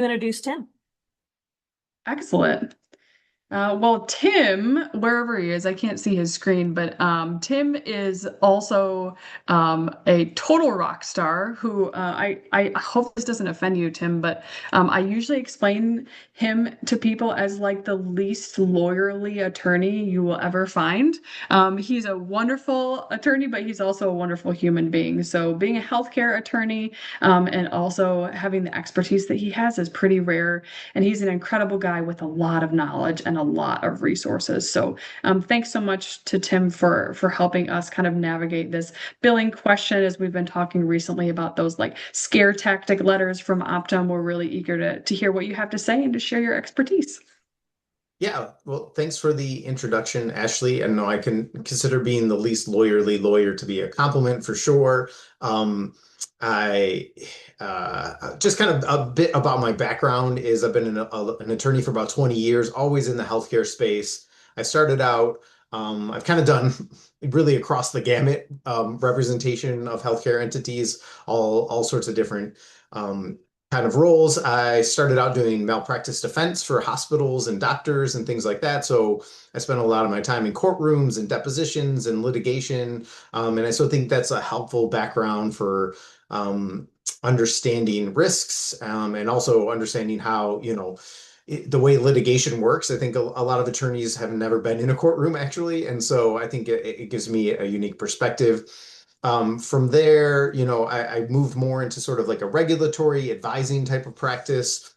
Introduce Tim. Excellent. Well, Tim, wherever he is, I can't see his screen, but Tim is also a total rock star who I hope this doesn't offend you, Tim, but I usually explain him to people as like the least lawyerly attorney you will ever find. He's a wonderful attorney, but he's also a wonderful human being. So being a healthcare attorney and also having the expertise that he has is pretty rare. And he's an incredible guy with a lot of knowledge and a lot of resources. So thanks so much to Tim for helping us kind of navigate this billing question as we've been talking recently about those like scare tactic letters from Optum. We're really eager to hear what you have to say and to share your expertise. Yeah, well, thanks for the introduction, Ashley. And no, I can consider being the least lawyerly lawyer to be a compliment for sure. I just kind of a bit about my background is I've been an attorney for about 20 years, always in the healthcare space. I started out, I've kind of done really across the gamut representation of healthcare entities, all sorts of different um, kind of roles. I started out doing malpractice defense for hospitals and doctors and things like that. So I spent a lot of my time in courtrooms and depositions and litigation. And I still think that's a helpful background for um, understanding risks and also understanding how, the way litigation works. I think a lot of attorneys have never been in a courtroom actually. And so I think it gives me a unique perspective. From there, I moved more into sort of like a regulatory advising type of practice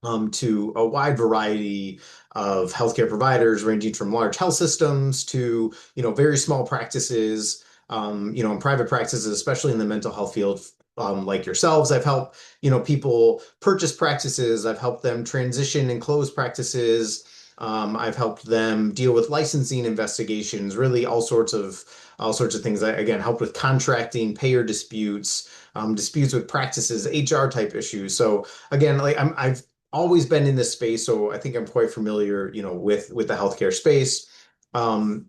to a wide variety of healthcare providers, ranging from large health systems to, very small practices, and private practices, especially in the mental health field. Like yourselves, I've helped, people purchase practices. I've helped them transition and close practices. I've helped them deal with licensing investigations, really all sorts of things. I, again, helped with contracting, payer disputes, disputes with practices, HR type issues. So again, like I've always been in this space, so I think I'm quite familiar, with the healthcare space. Um,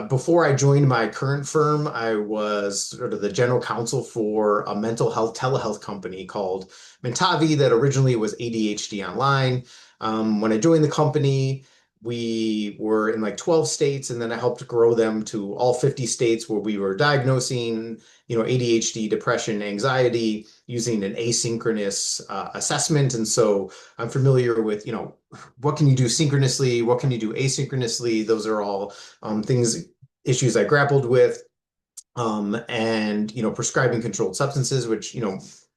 Before I joined my current firm, I was sort of the general counsel for a mental health telehealth company called Mentavi that originally was ADHD Online. When I joined the company, we were in like 12 states, and then I helped grow them to all 50 states where we were diagnosing, ADHD, depression, anxiety using an asynchronous assessment. And so I'm familiar with, what can you do synchronously? What can you do asynchronously? Those are all things, issues I grappled with. And prescribing controlled substances, which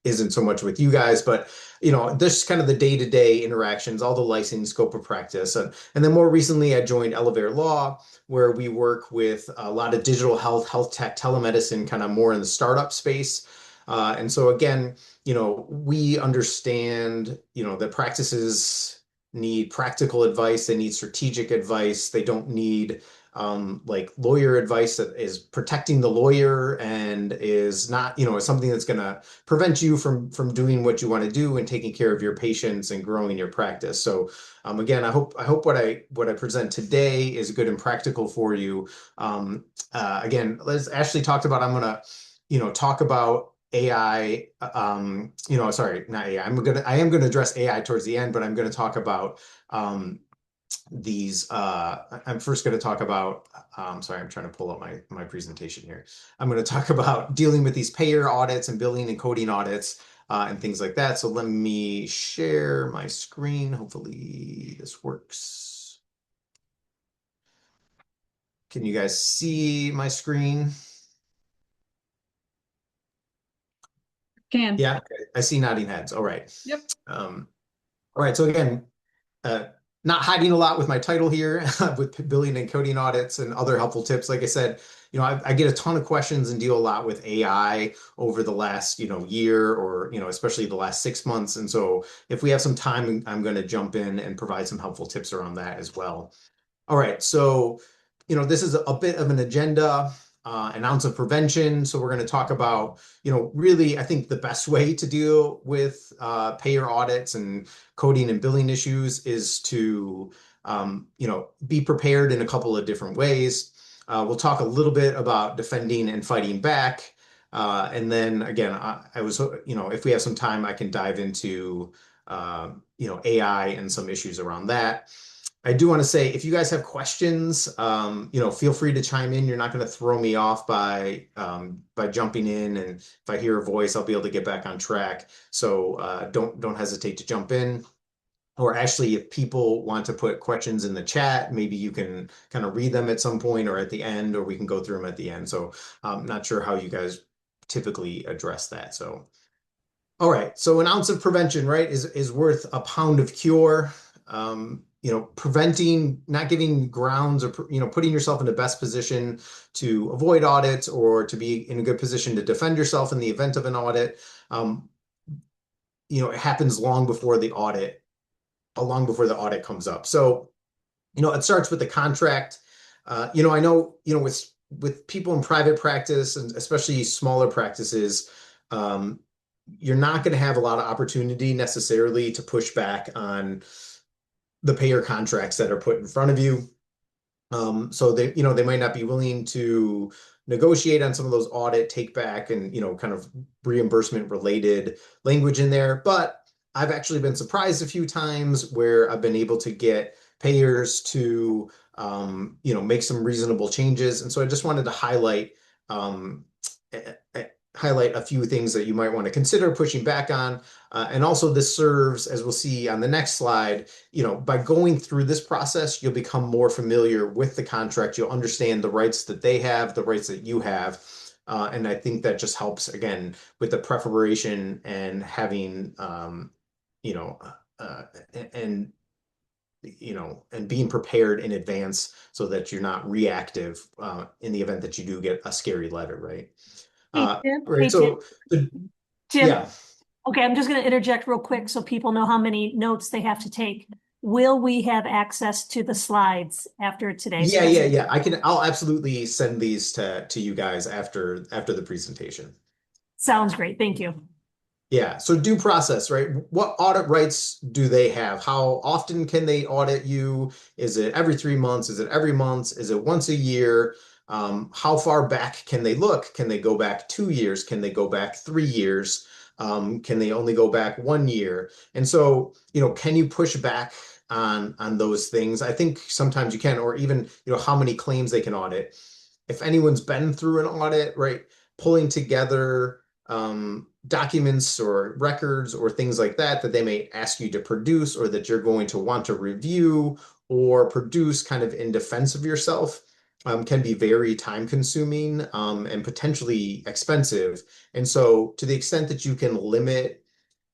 isn't so much with you guys, but this kind of the day-to-day interactions, all the licensing scope of practice, and then more recently I joined Elevator Law, where we work with a lot of digital health tech, telemedicine, kind of more in the startup space. And so again, we understand that practices need practical advice, they need strategic advice, they don't need like lawyer advice that is protecting the lawyer and is not, is something that's going to prevent you from doing what you want to do and taking care of your patients and growing your practice. So again, I hope what I present today is good and practical for you. Again, as Ashley talked about, I'm gonna, talk about AI. Sorry, not AI. I am gonna address AI towards the end, but I'm gonna talk about these I'm first going to talk about sorry, I'm trying to pull up my presentation here. I'm going to talk about dealing with these payer audits and billing and coding audits and things like that. So let me share my screen. Hopefully this works. Can you guys see my screen? Can. Yeah, okay. I see nodding heads. All right. Yep. All right, so again, uh, not hiding a lot with my title here with billing and coding audits and other helpful tips. Like I said, I get a ton of questions and deal a lot with AI over the last, year or, especially the last 6 months. And so if we have some time, I'm going to jump in and provide some helpful tips around that as well. All right, so this is a bit of an agenda, an ounce of prevention. So we're going to talk about, really, I think the best way to deal with payer audits and coding and billing issues is to, be prepared in a couple of different ways. We'll talk a little bit about defending and fighting back. And then again, I was, if we have some time, I can dive into AI and some issues around that. I do want to say, if you guys have questions, feel free to chime in. You're not going to throw me off by jumping in, and if I hear a voice, I'll be able to get back on track. So don't hesitate to jump in. Or actually, if people want to put questions in the chat, maybe you can kind of read them at some point or at the end, or we can go through them at the end. So I'm not sure how you guys typically address that. So. All right, so an ounce of prevention, right, is worth a pound of cure. Preventing, not giving grounds, or putting yourself in the best position to avoid audits or to be in a good position to defend yourself in the event of an audit. Um, it happens long before the audit comes up. So, it starts with the contract. I know, with people in private practice and especially smaller practices, um, you're not going to have a lot of opportunity necessarily to push back on the payer contracts that are put in front of you. So they might not be willing to negotiate on some of those audit take back and, kind of reimbursement related language in there. But I've actually been surprised a few times where I've been able to get payers to, make some reasonable changes. And so I just wanted to um, highlight a few things that you might want to consider pushing back on. And also this serves, as we'll see on the next slide, by going through this process, you'll become more familiar with the contract. You'll understand the rights that they have, the rights that you have. And I think that just helps, again, with the preparation and having, you know, uh, and and being prepared in advance so that you're not reactive in the event that you do get a scary letter, right? Hey, Tim. Right. Hey, Tim. So, the, Tim. yeah, Okay, I'm just going to interject real quick so people know how many notes they have to take. Will we have access to the slides after today's presentation? yeah. I'll absolutely send these to you guys after the presentation. Sounds great. Thank you. Yeah. So due process, right? What audit rights do they have? How often can they audit you? Is it every 3 months? Is it every month? Is it once a year? How far back can they look? Can they go back 2 years? Can they go back 3 years? Can they only go back 1 year? And so, can you push back on those things? I think sometimes you can, or even, how many claims they can audit. If anyone's been through an audit, right, pulling together documents or records or things like that that they may ask you to produce or that you're going to want to review or produce kind of in defense of yourself, can be very time consuming and potentially expensive. And so to the extent that you can limit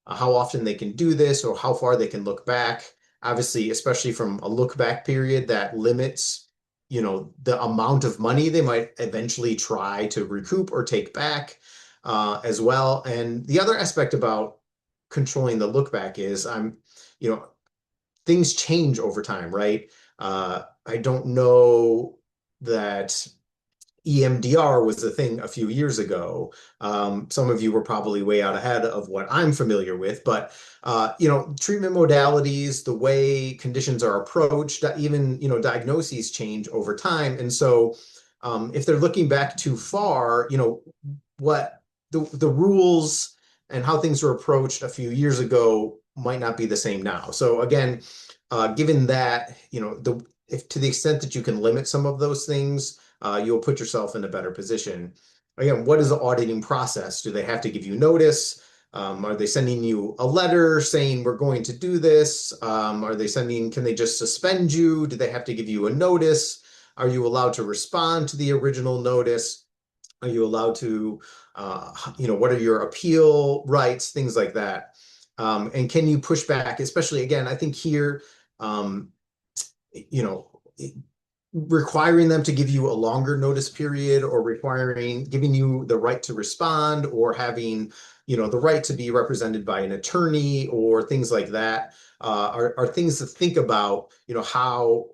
how often they can do this or how far they can look back, obviously, especially from a look back period, that limits, the amount of money they might eventually try to recoup or take back as well. And the other aspect about controlling the look back is you know, things change over time, right? I don't know that EMDR was the thing a few years ago. Some of you were probably way out ahead of what I'm familiar with, but treatment modalities, the way conditions are approached, even diagnoses change over time, and so if they're looking back too far, what the rules and how things were approached a few years ago might not be the same now. So again, given that, if to the extent that you can limit some of those things, you'll put yourself in a better position. Again, what is the auditing process? Do they have to give you notice? Are they sending you a letter saying we're going to do this? Can they just suspend you? Do they have to give you a notice? Are you allowed to respond to the original notice? Are you allowed to, what are your appeal rights, things like that? And can you push back, especially again, I think here, you know, requiring them to give you a longer notice period or giving you the right to respond or having, the right to be represented by an attorney or things like that, are things to think about, how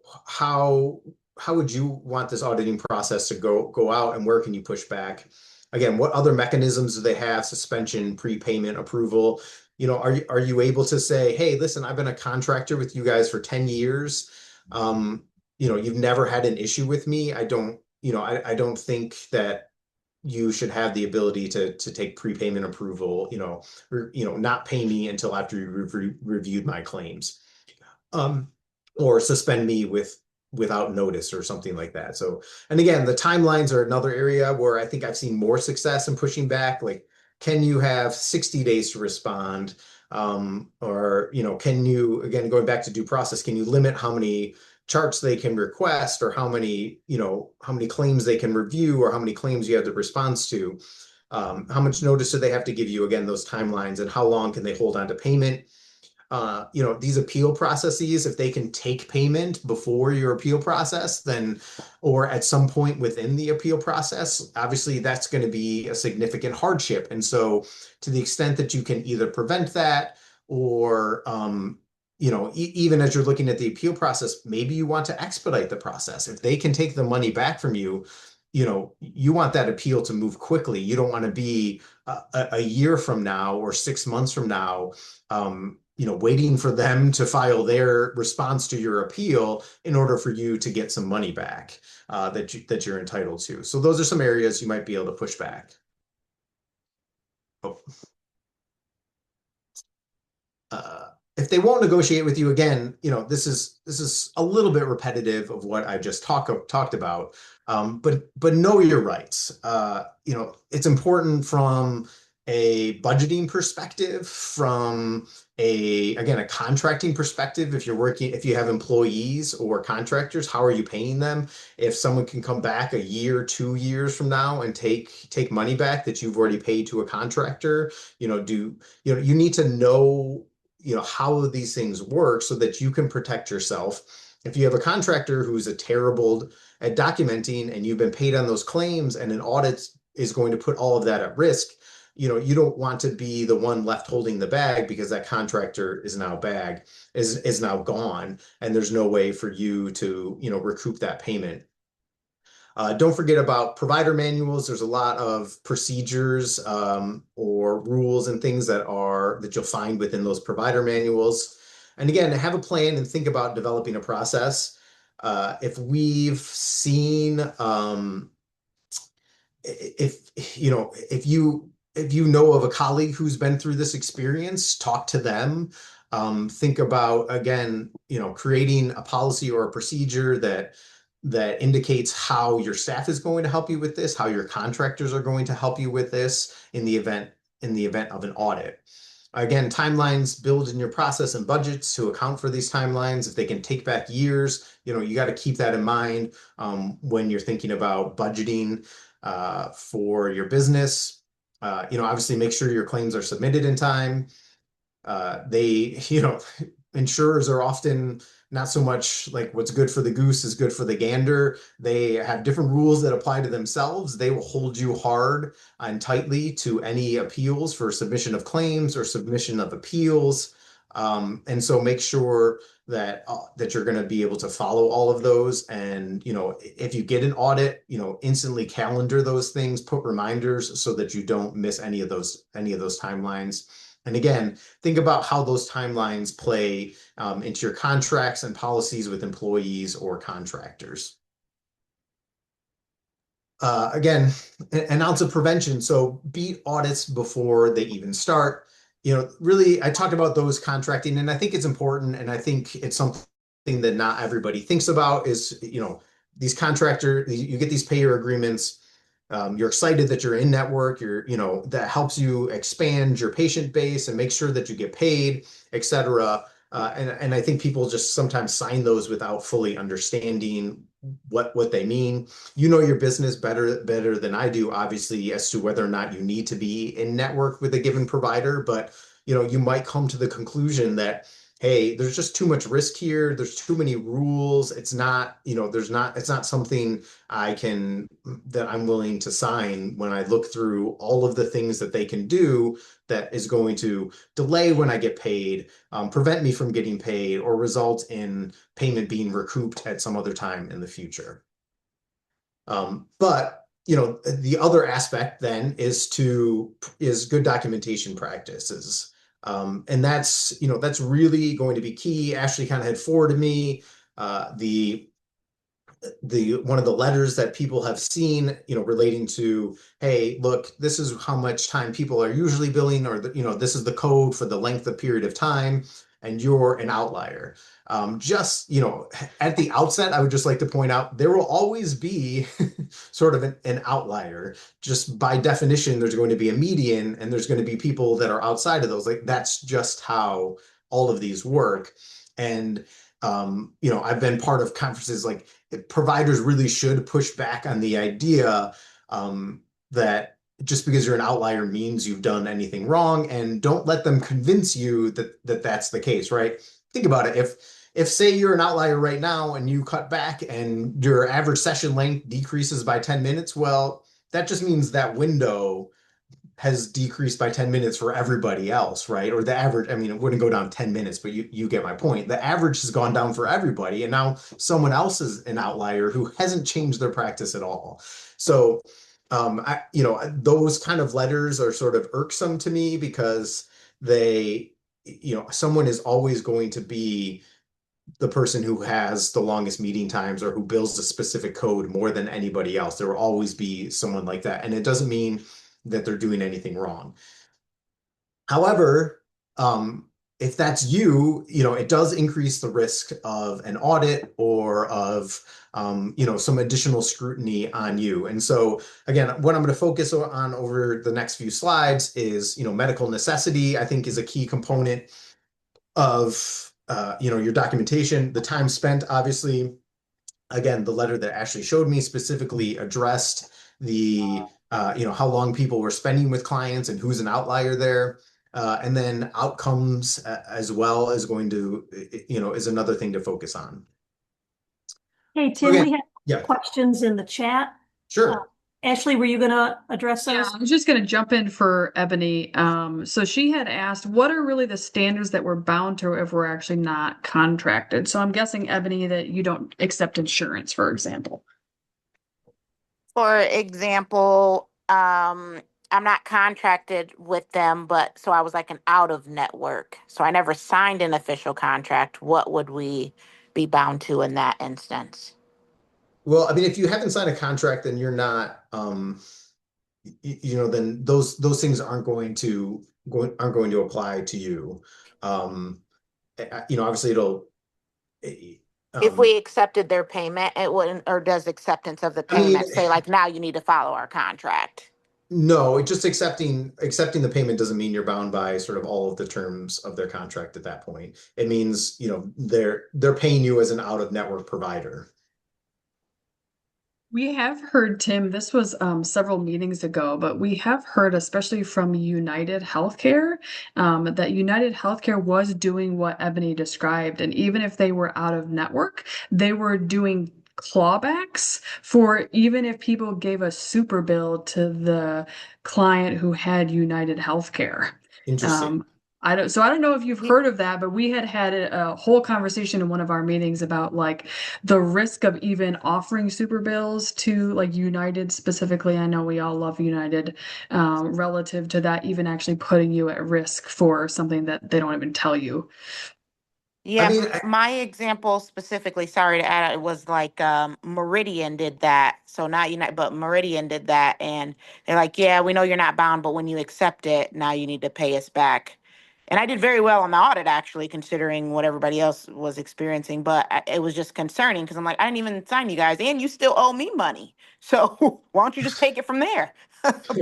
would you want this auditing process to go out and where can you push back? Again, what other mechanisms do they have? Suspension, prepayment, approval? Are you able to say, hey, listen, I've been a contractor with you guys for 10 years. You've never had an issue with me. I don't think that you should have the ability to take prepayment approval, not pay me until after you reviewed my claims, or suspend me without notice or something like that. So, and again, the timelines are another area where I think I've seen more success in pushing back. Like, can you have 60 days to respond? Or, can you, again, going back to due process, can you limit how many charts they can request, or how many claims they can review, or how many claims you have to respond to? How much notice do they have to give you? Again, those timelines, and how long can they hold on to payment? These appeal processes, if they can take payment before your appeal process, then, or at some point within the appeal process, obviously that's going to be a significant hardship. And so to the extent that you can either prevent that, or, even as you're looking at the appeal process, maybe you want to expedite the process. If they can take the money back from you, you want that appeal to move quickly. You don't want to be a year from now or 6 months from now, waiting for them to file their response to your appeal in order for you to get some money back that you're entitled to. So those are some areas you might be able to push back. Oh. If they won't negotiate with you, again, this is a little bit repetitive of what I just talked about. But know your rights. It's important from a budgeting perspective, from a contracting perspective. If you have employees or contractors, how are you paying them? If someone can come back a year, 2 years from now and take money back that you've already paid to a contractor, you need to know how these things work so that you can protect yourself. If you have a contractor who's terrible at documenting and you've been paid on those claims, and an audit is going to put all of that at risk, you don't want to be the one left holding the bag, because that contractor is now gone, and there's no way for you to recoup that payment. Don't forget about provider manuals. There's a lot of procedures or rules and things that you'll find within those provider manuals. And again, have a plan and think about developing a process. If we've seen, if you know of a colleague who's been through this experience, talk to them. Think about, again, creating a policy or a procedure that indicates how your staff is going to help you with this, how your contractors are going to help you with this in the event of an audit. Again, timelines build in your process and budgets to account for these timelines. If they can take back years, you got to keep that in mind when you're thinking about budgeting for your business. Obviously make sure your claims are submitted in time. Insurers are often not so much like what's good for the goose is good for the gander. They have different rules that apply to themselves. They will hold you hard and tightly to any appeals for submission of claims or submission of appeals. And so make sure that you're going to be able to follow all of those. And, if you get an audit, instantly calendar those things, put reminders so that you don't miss any of those timelines. And again, think about how those timelines play into your contracts and policies with employees or contractors. Again, an ounce of prevention. So beat audits before they even start. Really, I talked about those contracting, and I think it's important, and I think it's something that not everybody thinks about is, these contractors, you get these payer agreements. You're excited that you're in network, that helps you expand your patient base and make sure that you get paid, et cetera. And I think people just sometimes sign those without fully understanding what they mean. You know your business better than I do, obviously, as to whether or not you need to be in network with a given provider. But you might come to the conclusion that, hey, there's just too much risk here. There's too many rules. It's not something that I'm willing to sign when I look through all of the things that they can do that is going to delay when I get paid, prevent me from getting paid, or result in payment being recouped at some other time in the future. But the other aspect then is good documentation practices. And that's really going to be key. Ashley kind of had forwarded me the one of the letters that people have seen, relating to, hey, look, this is how much time people are usually billing, or this is the code for the length of period of time, and you're an outlier. Just, at the outset, I would just like to point out there will always be sort of an outlier. Just by definition, there's going to be a median, and there's going to be people that are outside of those. Like, that's just how all of these work. And I've been part of conferences, like, providers really should push back on the idea that just because you're an outlier means you've done anything wrong, and don't let them convince you that that's the case, right? Think about it. If say you're an outlier right now and you cut back and your average session length decreases by 10 minutes, well, that just means that window has decreased by 10 minutes for everybody else, right? Or the average, I mean, it wouldn't go down 10 minutes, but you get my point. The average has gone down for everybody, and now someone else is an outlier who hasn't changed their practice at all. So, those kind of letters are sort of irksome to me, because someone is always going to be the person who has the longest meeting times, or who bills a specific code more than anybody else. There will always be someone like that. And it doesn't mean that they're doing anything wrong. However, if that's you, it does increase the risk of an audit, or of, some additional scrutiny on you. And so, again, what I'm going to focus on over the next few slides is, medical necessity, I think, is a key component of, your documentation. The time spent, obviously, again, the letter that Ashley showed me specifically addressed the, how long people were spending with clients and who's an outlier there. And then outcomes as well is going to, is another thing to focus on. Hey, Tim, Okay. we have questions in the chat. Sure. Ashley, were you going to address those? Yeah, I was just going to jump in for Ebony. So she had asked, what are really the standards that we're bound to if we're actually not contracted? So I'm guessing, Ebony, that you don't accept insurance, for example. For example, I'm not contracted with them, but so I was like an out of network. So I never signed an official contract. What would we be bound to in that instance? Well, I mean, if you haven't signed a contract, then you're not, then those things aren't going to apply to you. Obviously it'll. If we accepted their payment, it wouldn't, or does acceptance of the payment say like, now you need to follow our contract? No, it just accepting the payment doesn't mean you're bound by sort of all of the terms of their contract at that point. It means, they're paying you as an out-of-network provider. We have heard, Tim, this was several meetings ago, but we have heard, especially from United Healthcare, that United Healthcare was doing what Ebony described. And even if they were out of network, they were doing clawbacks for even if people gave a super bill to the client who had United Healthcare. Interesting. I don't know if you've heard of that, but we had a whole conversation in one of our meetings about like the risk of even offering super bills to like United specifically. I know we all love United, relative to that, even actually putting you at risk for something that they don't even tell you. Yeah, my example specifically, sorry to add, it was like Meridian did that. So not United, but Meridian did that. And they're like, yeah, we know you're not bound, but when you accept it, now you need to pay us back. And I did very well on the audit, actually, considering what everybody else was experiencing. But it was just concerning because I'm like, I didn't even sign you guys, and you still owe me money. So why don't you just take it from there?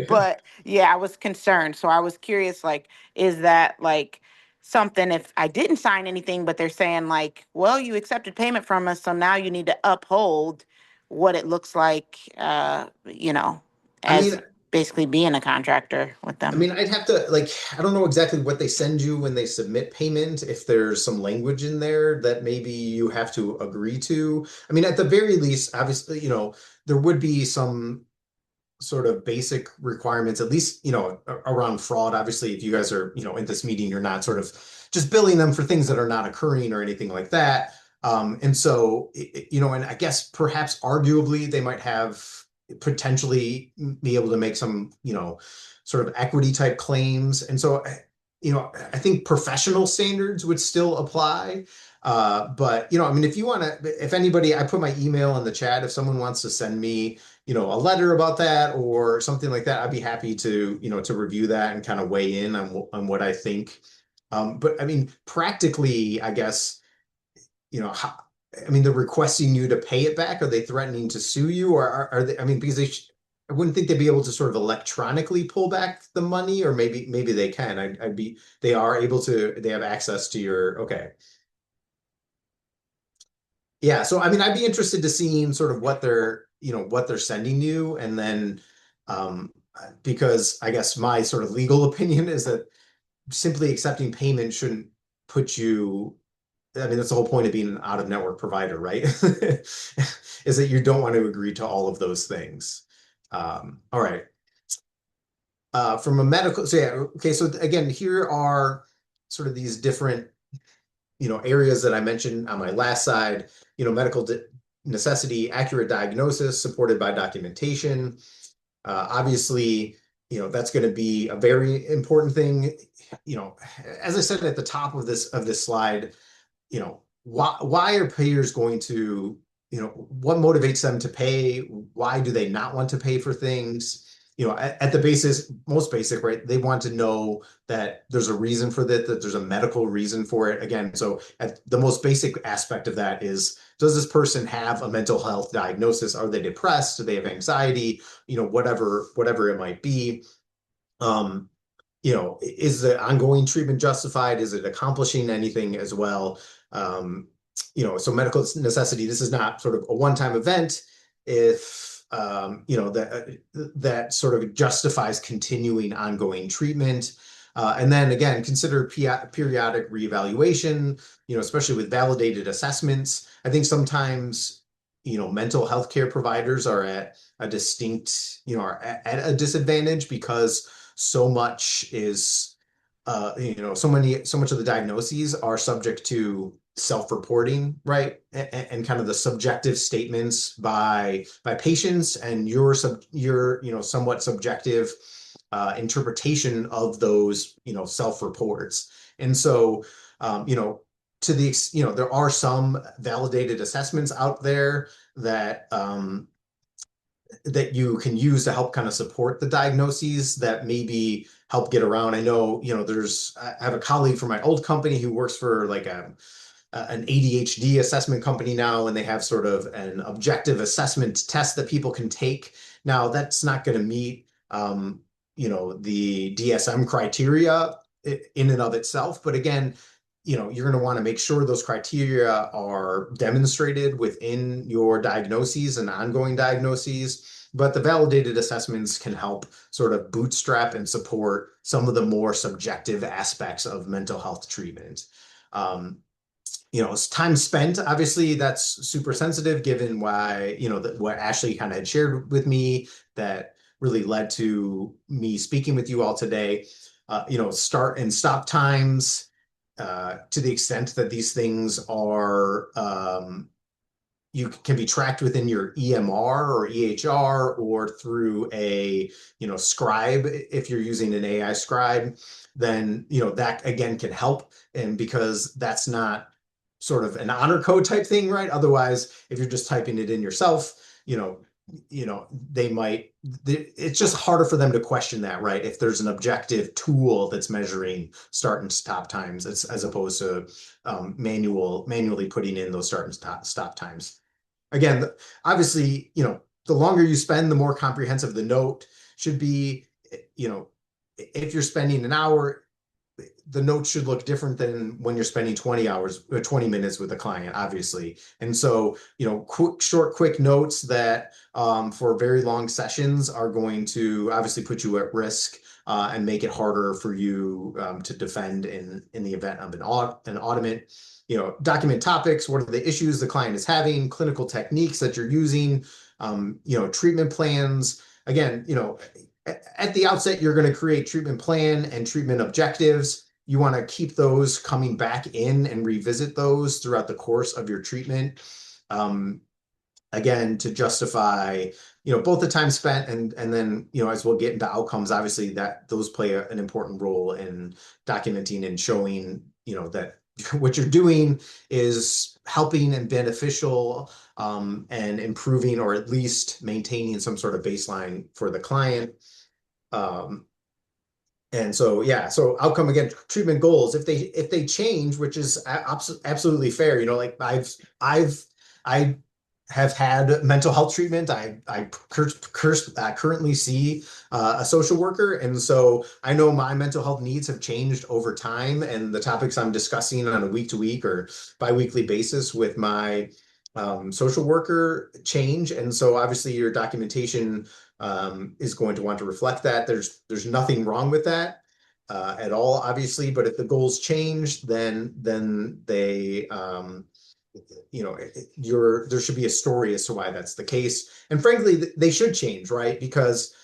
But yeah, I was concerned. So I was curious, like, is that like something if I didn't sign anything, but they're saying like, well, you accepted payment from us, so now you need to uphold what it looks like, as basically being a contractor with them. I mean, I'd have to, like, I don't know exactly what they send you when they submit payment, if there's some language in there that maybe you have to agree to. I mean, at the very least, obviously, there would be some sort of basic requirements, at least, around fraud. Obviously, if you guys are, in this meeting, you're not sort of just billing them for things that are not occurring or anything like that. And so, and I guess perhaps arguably they might have potentially be able to make some, sort of equity type claims. And so I think professional standards would still apply. But, I mean, if anybody, I put my email in the chat, if someone wants to send me, a letter about that or something like that, I'd be happy to, to review that and kind of weigh in on what I think. But I mean, practically, I guess, they're requesting you to pay it back. Are they threatening to sue you, or are they, I mean, because I wouldn't think they'd be able to sort of electronically pull back the money, or maybe they can. They are able to, they have access to your, okay. Yeah, so I mean, I'd be interested to seeing sort of what they're sending you, and then because I guess my sort of legal opinion is that simply accepting payment shouldn't put you, I mean, that's the whole point of being an out-of-network provider, right? Is that you don't want to agree to all of those things. All right. From a medical, so yeah, okay, so again, here are sort of these different, areas that I mentioned on my last slide, medical necessity, accurate diagnosis supported by documentation. Obviously, that's going to be a very important thing. As I said at the top of this slide, why are payers going to, what motivates them to pay? Why do they not want to pay for things? At the basis, most basic, right? They want to know that there's a reason for that there's a medical reason for it. Again, so at the most basic aspect of that is, does this person have a mental health diagnosis? Are they depressed? Do they have anxiety? Whatever it might be. Is the ongoing treatment justified? Is it accomplishing anything as well? So medical necessity, this is not sort of a one-time event. If that sort of justifies continuing ongoing treatment. And then again, consider periodic reevaluation, especially with validated assessments. I think sometimes, mental health care providers are at a distinct, are at a disadvantage because so much is, so much of the diagnoses are subject to self-reporting, right? And kind of the subjective statements by patients and your somewhat subjective interpretation of those, self-reports. And so, to the, there are some validated assessments out there that that you can use to help kind of support the diagnoses that maybe help get around. I know, I have a colleague from my old company who works for like an ADHD assessment company now, and they have sort of an objective assessment test that people can take. Now, that's not going to meet, the DSM criteria in and of itself. But again, you're going to want to make sure those criteria are demonstrated within your diagnoses and ongoing diagnoses. But the validated assessments can help sort of bootstrap and support some of the more subjective aspects of mental health treatment. It's time spent, obviously that's super sensitive given why, what Ashley kind of had shared with me that really led to me speaking with you all today. Start and stop times, to the extent that these things are, you can be tracked within your EMR or EHR or through a, scribe. If you're using an AI scribe, then, that again can help. And because that's not sort of an honor code type thing, right? Otherwise, if you're just typing it in yourself, it's just harder for them to question that, right? If there's an objective tool that's measuring start and stop times, as opposed to manually putting in those start and stop times. Again, obviously, the longer you spend, the more comprehensive the note should be. If you're spending an hour, the note should look different than when you're spending 20 hours or 20 minutes with a client, obviously. And so, quick notes that for very long sessions are going to obviously put you at risk and make it harder for you to defend in the event of an audit. Document topics, what are the issues the client is having, clinical techniques that you're using, treatment plans. Again, at the outset, you're going to create treatment plan and treatment objectives. You want to keep those coming back in and revisit those throughout the course of your treatment. again, to justify, both the time spent and then, as we'll get into outcomes, obviously that those play an important role in documenting and showing, that what you're doing is helping and beneficial, and improving or at least maintaining some sort of baseline for the client. And so, yeah, so outcome again, treatment goals, if they change, which is absolutely fair, like I have had mental health treatment. I currently see a social worker, and so I know my mental health needs have changed over time, and the topics I'm discussing on a week-to-week or biweekly basis with my social worker change, and so obviously your documentation is going to want to reflect that. There's nothing wrong with that at all, obviously, but if the goals change, then they there should be a story as to why that's the case. And frankly, they should change, right? Because,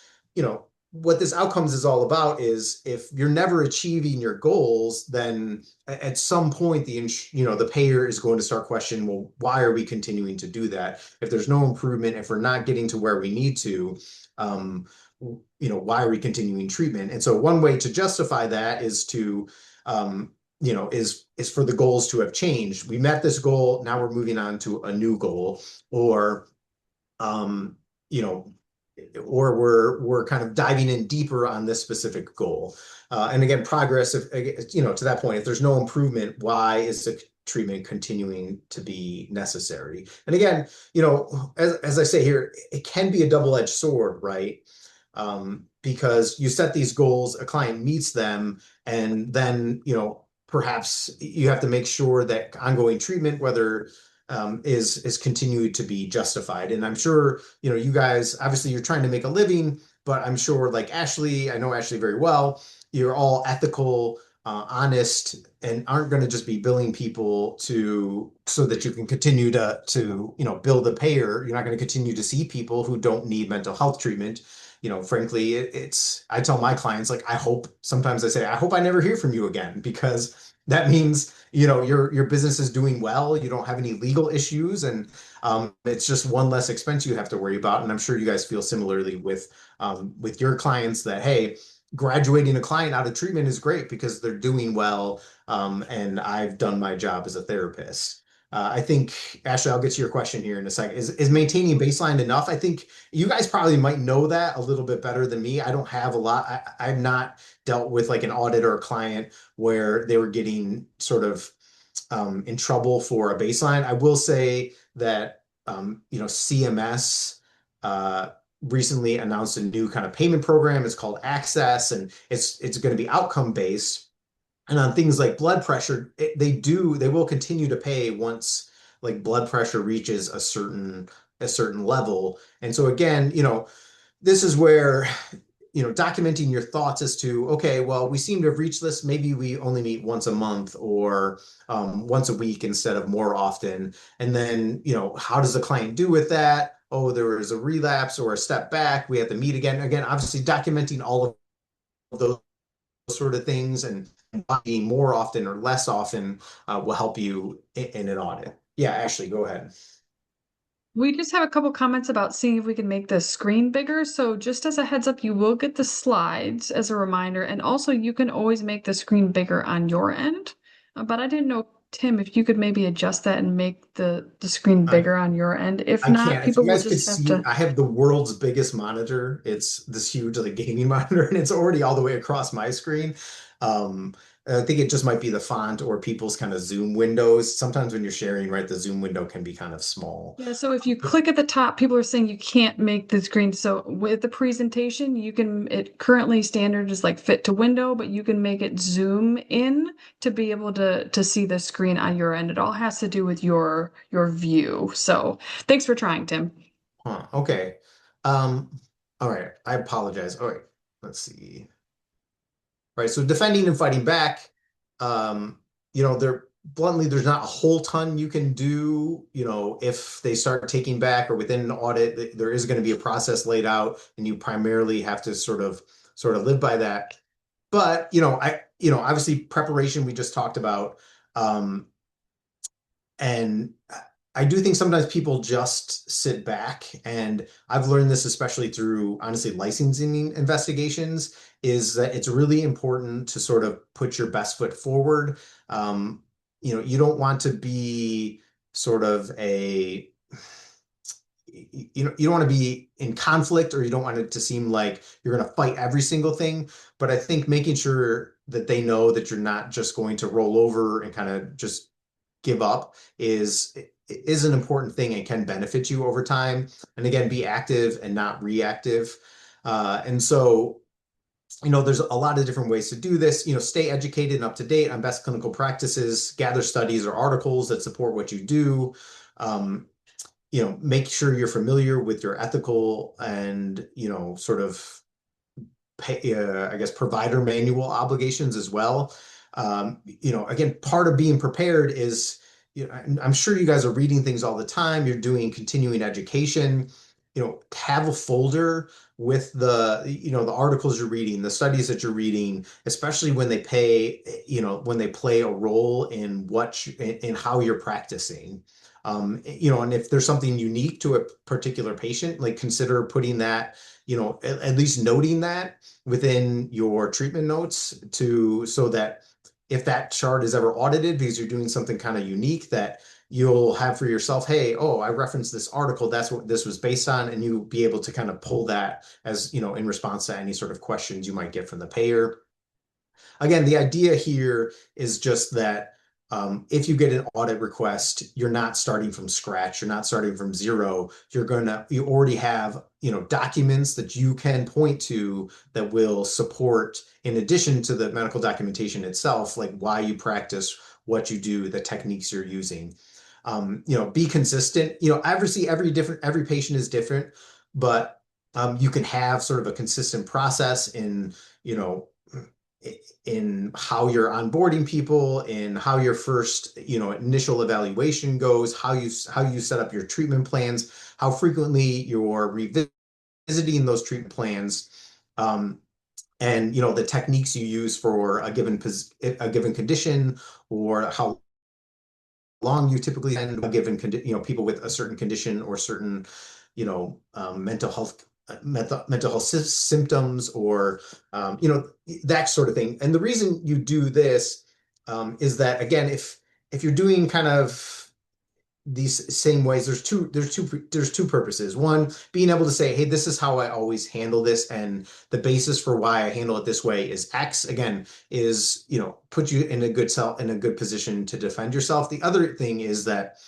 what this outcomes is all about is if you're never achieving your goals, then at some point the payer is going to start questioning, well, why are we continuing to do that? If there's no improvement, if we're not getting to where we need to, why are we continuing treatment? And so one way to justify that is to is for the goals to have changed. We met this goal, now we're moving on to a new goal, or or we're kind of diving in deeper on this specific goal. And again, progress, to that point, if there's no improvement, why is the treatment continuing to be necessary? And again, as I say here, it can be a double-edged sword, right? Because you set these goals, a client meets them, and then, perhaps you have to make sure that ongoing treatment, whether is continued to be justified. And I'm sure, you guys, obviously you're trying to make a living, but I'm sure like Ashley, I know Ashley very well, you're all ethical, honest, and aren't going to just be billing people so that you can continue to bill the payer. You're not going to continue to see people who don't need mental health treatment. Frankly, I tell my clients, like, sometimes I say, I hope I never hear from you again, because that means, your business is doing well. You don't have any legal issues, and it's just one less expense you have to worry about. And I'm sure you guys feel similarly with your clients that, hey, graduating a client out of treatment is great because they're doing well, and I've done my job as a therapist. I think, Ashley, I'll get to your question here in a second. Is maintaining baseline enough? I think you guys probably might know that a little bit better than me. I don't have a lot. I've not dealt with like an audit or a client where they were getting sort of in trouble for a baseline. I will say that CMS recently announced a new kind of payment program. It's called Access, and it's going to be outcome based. And on things like blood pressure, they will continue to pay once like blood pressure reaches a certain level. And so again, this is where, documenting your thoughts as to, okay, well, we seem to have reached this. Maybe we only meet once a month or once a week instead of more often. And then, how does the client do with that? Oh, there was a relapse or a step back. We have to meet again. Again, obviously documenting all of those sort of things and being more often or less often will help you in an audit. Yeah, Ashley, go ahead. We just have a couple comments about seeing if we can make the screen bigger. So just as a heads up, you will get the slides as a reminder. And also you can always make the screen bigger on your end. But I didn't know, Tim, if you could maybe adjust that and make the screen bigger on your end. If not, people will just have to. I have the world's biggest monitor. It's this huge like gaming monitor, and it's already all the way across my screen. I think it just might be the font or people's kind of Zoom windows. Sometimes when you're sharing, right, the Zoom window can be kind of small. Yeah, so if you click at the top, people are saying you can't make the screen. So with the presentation, it currently standard is like fit to window, but you can make it zoom in to be able to see the screen on your end. It all has to do with your view. So thanks for trying, Tim. Okay. All right. I apologize. All right. Let's see. Right. So defending and fighting back, there's not a whole ton you can do, if they start taking back or within an audit, there is going to be a process laid out and you primarily have to sort of live by that. But, obviously preparation we just talked about. And I do think sometimes people just sit back, and I've learned this especially through honestly licensing investigations, is that it's really important to sort of put your best foot forward. Um, you don't want to be sort of a you don't want to be in conflict, or you don't want it to seem like you're going to fight every single thing. But I think making sure that they know that you're not just going to roll over and kind of just give up is an important thing and can benefit you over time. And again, be active and not reactive. And so, there's a lot of different ways to do this. Stay educated and up to date on best clinical practices, gather studies or articles that support what you do. Um, make sure you're familiar with your ethical and, sort of I guess, provider manual obligations as well. Again, part of being prepared is, I'm sure you guys are reading things all the time. You're doing continuing education. Have a folder with the articles you're reading, the studies that you're reading, especially when they play a role in in how you're practicing. And if there's something unique to a particular patient, like consider putting that, at least noting that within your treatment notes so that if that chart is ever audited because you're doing something kind of unique, that you'll have for yourself, hey, oh, I referenced this article, that's what this was based on, and you be able to kind of pull that as, in response to any sort of questions you might get from the payer. Again, the idea here is just that if you get an audit request, you're not starting from scratch. You're not starting from zero. You already have, documents that you can point to that will support, in addition to the medical documentation itself, like why you practice, what you do, the techniques you're using. Be consistent. Obviously every patient is different, but you can have sort of a consistent process in how you're onboarding people, in how your first, initial evaluation goes, how you set up your treatment plans, how frequently you're revisiting those treatment plans, and the techniques you use for a given condition, or how long you typically spend a given people with a certain condition or certain, mental health symptoms, or that sort of thing. And the reason you do this is that, again, if you're doing kind of these same ways, there's two purposes. One, being able to say, hey, this is how I always handle this, and the basis for why I handle it this way is X. Again, is put you in a good position to defend yourself. The other thing is that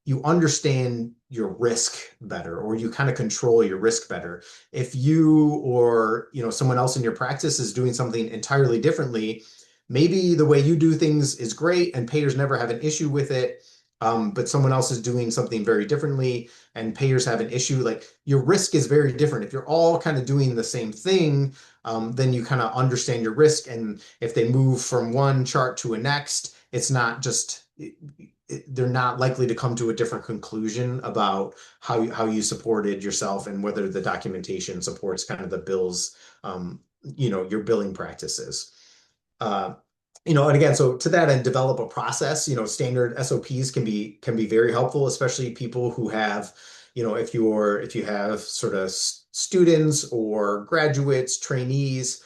you understand your risk better, or you kind of control your risk better. If you or someone else in your practice is doing something entirely differently, maybe the way you do things is great and payers never have an issue with it, but someone else is doing something very differently and payers have an issue. Like, your risk is very different. If you're all kind of doing the same thing, then you kind of understand your risk, and if they move from one chart to a next, it's not just they're not likely to come to a different conclusion about how you supported yourself, and whether the documentation supports kind of the bills, your billing practices. And again, so to that end, develop a process. Standard SOPs can be very helpful, especially people who have, if you have sort of students or graduates, trainees,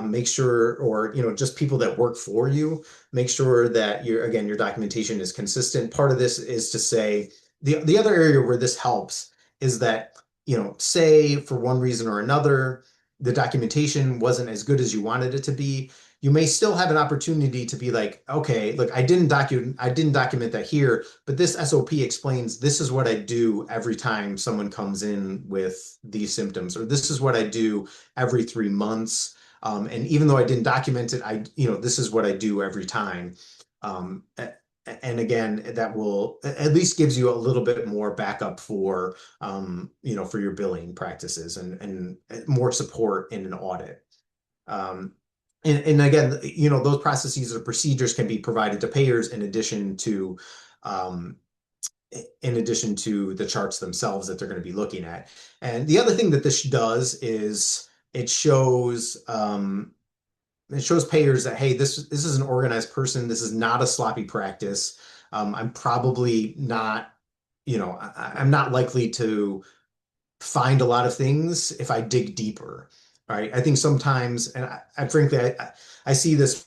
make sure, or just people that work for you, make sure that your documentation is consistent. Part of this is to say, the other area where this helps is that, say for one reason or another, the documentation wasn't as good as you wanted it to be. You may still have an opportunity to be like, okay, look, I didn't document that here, but this SOP explains this is what I do every time someone comes in with these symptoms, or this is what I do every 3 months. And even though I didn't document it, this is what I do every time. And again, that will at least gives you a little bit more backup for, for your billing practices, and more support in an audit. And again, those processes or procedures can be provided to payers in addition to the charts themselves that they're going to be looking at. And the other thing that this does is it shows payers that, hey, this is an organized person. This is not a sloppy practice. I'm probably not I'm not likely to find a lot of things if I dig deeper, right? I think sometimes, and frankly, I see this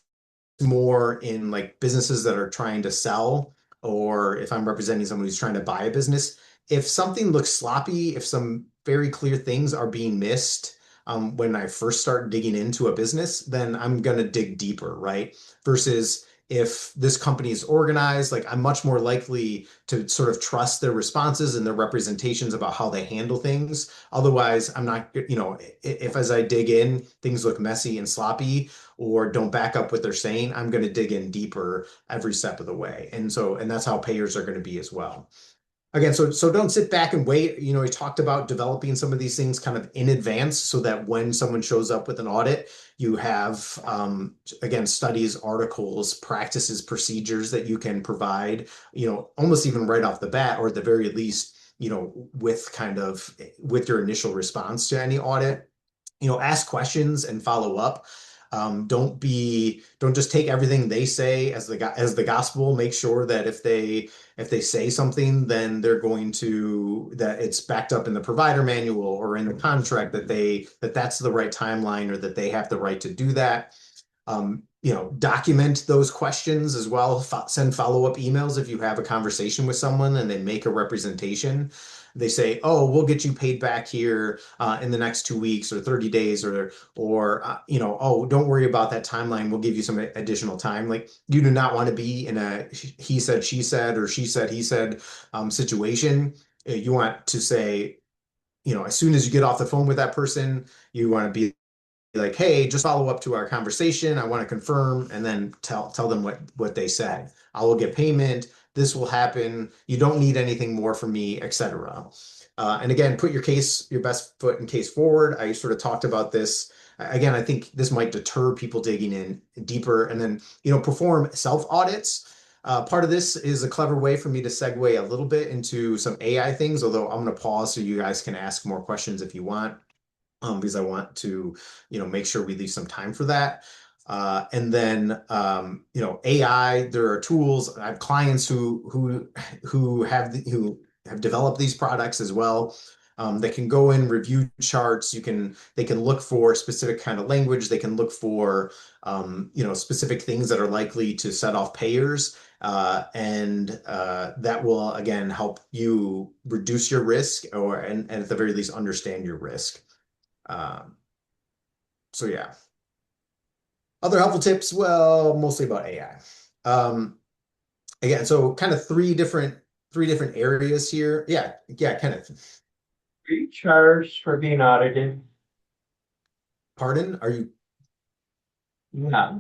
more in like businesses that are trying to sell, or if I'm representing someone who's trying to buy a business. If something looks sloppy, if some very clear things are being missed, when I first start digging into a business, then I'm going to dig deeper, right? Versus if this company is organized, like I'm much more likely to sort of trust their responses and their representations about how they handle things. Otherwise, I'm not, if as I dig in, things look messy and sloppy or don't back up what they're saying, I'm going to dig in deeper every step of the way. And that's how payers are going to be as well. Again, so don't sit back and wait. We talked about developing some of these things kind of in advance so that when someone shows up with an audit, you have, again, studies, articles, practices, procedures that you can provide, almost even right off the bat, or at the very least, with your initial response to any audit. Ask questions and follow up. Don't just take everything they say as the gospel. Make sure that if they say something, then that it's backed up in the provider manual or in the contract that's the right timeline, or that they have the right to do that. Document those questions as well. Send follow-up emails if you have a conversation with someone and they make a representation. They say, "Oh, we'll get you paid back here in the next 2 weeks or 30 days," or "Oh, don't worry about that timeline. We'll give you some additional time." Like, you do not want to be in a he said, she said, or she said, he said situation. You want to say, as soon as you get off the phone with that person, you want to be like, "Hey, just follow up to our conversation. I want to confirm," and then tell them what they said. "I will get payment. This will happen. You don't need anything more from me," etc. And again, put your best foot in case forward. I sort of talked about this. Again, I think this might deter people digging in deeper. And then, perform self audits. Part of this is a clever way for me to segue a little bit into some AI things, although I'm going to pause so you guys can ask more questions if you want. Because I want to, make sure we leave some time for that. And then, AI, there are tools. I have clients who have developed these products as well. They can go in, review charts. They can look for specific kind of language. They can look for, specific things that are likely to set off payers. And that will, again, help you reduce your risk, and at the very least understand your risk. So yeah. Other helpful tips, well, mostly about AI. Again, so kind of three different areas here. Yeah, Kenneth. Are you charged for being audited? Pardon? Are you? Yeah,